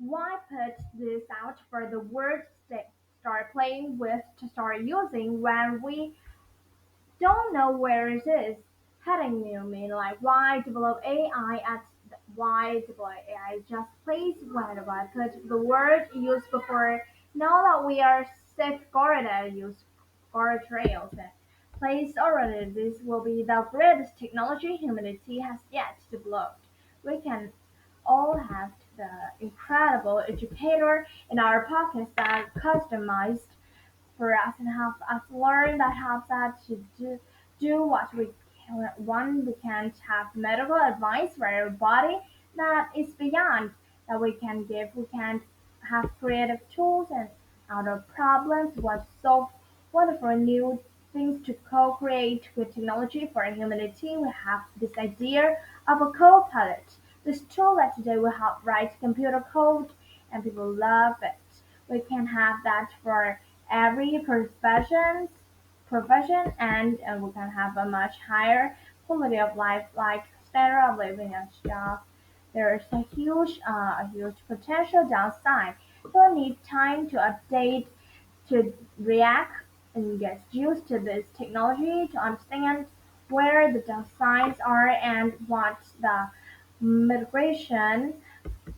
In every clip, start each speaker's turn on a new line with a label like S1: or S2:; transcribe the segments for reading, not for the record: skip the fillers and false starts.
S1: Why put this out for the world to start playing with, to start using when we don't know where it is heading? You mean like why develop AI at why develop AI just place when I put the word used before now that we are safeguarded use guardrails and place already this will be the greatest technology humanity has yet developed. We can all have the incredible educator in our pockets that customized for us and help us learn that helps us to do what we want. We can't have medical advice for our body that is beyond that we can give. We can't have creative tools and out of problems what solve wonderful new things to co-create with technology for humanity. We have this idea of a co-pilot. This tool that today will help write computer code and people love it. We can have that for every profession and we can have a much higher quality of life like standard of living and stuff. There's a huge potential downside. You'll need time to update, to react and get used to this technology to understand where the downsides are and what the mitigation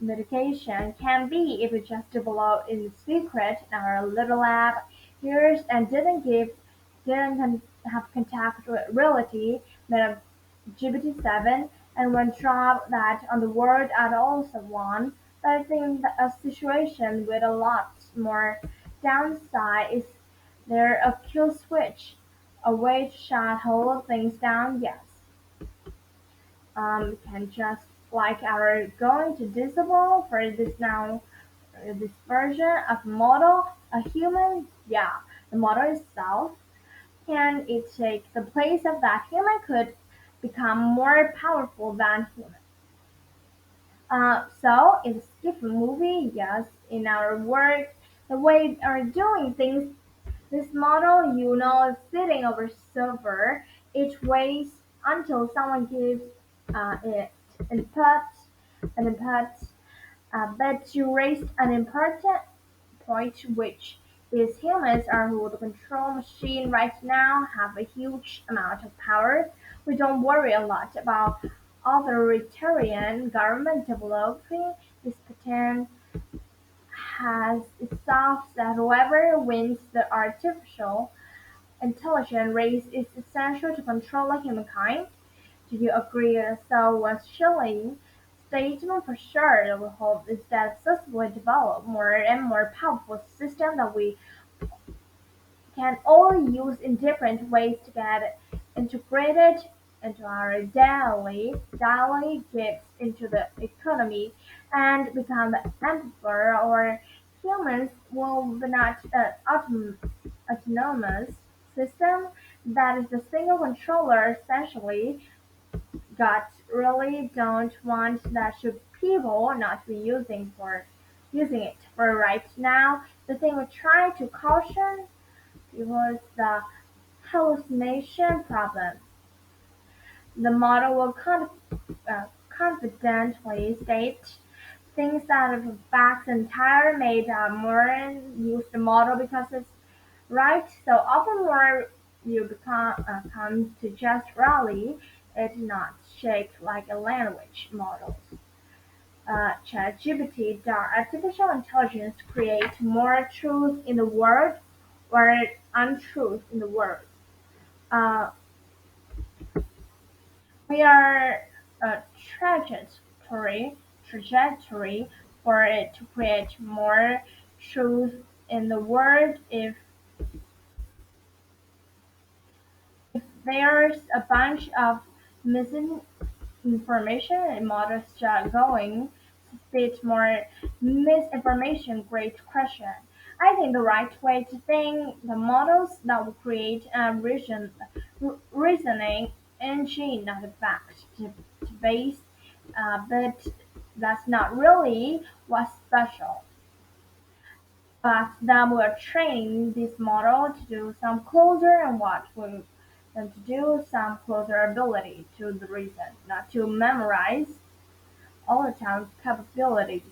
S1: medication can be if we just develop in secret in our little lab years and didn't have contact with reality, made of GPT-7 and one drop that on the world at all someone. But I think that a situation with a lot more downside is there a kill switch, a way to shut whole things down? Yes, can just like our going to disable for this now this version of model a human, yeah, the model itself, can it take the place of that human could become more powerful than human. So it's different movie, yes, in our work, the way we are doing things. This model, is sitting over server. It waits until someone gives it input, an input. But you raised an important point, which is humans are who the control machine right now have a huge amount of power. We don't worry a lot about authoritarian government developing this pretend has itself that whoever wins the artificial intelligence race is essential to control humankind. Do you agree? So was Schilling statement for sure that we hope is that successfully develop more and more powerful system that we can all use in different ways to get integrated into our daily gigs into the economy and become emperor or humans will be not autonomous system that is a single controller essentially got really don't want that should people not be using it for right now. The thing we try to caution people is the hallucination problem. The model will confidently state things that are facts entire made more and use the model because it's right. So often more you come to just rally it not shake like a language model. ChatGPT, the artificial intelligence create more truth in the world or untruth in the world. Uh, we are a trajectory for it to create more truth in the world if there's a bunch of missing information and models start going to spit more misinformation. Great question. I think the right way to think the models that will create a reasoning engine, not a fact to base, but that's not really what's special. But then we're training this model to do some closer and what we them to do some closer ability to the reason, not to memorize all the time capabilities.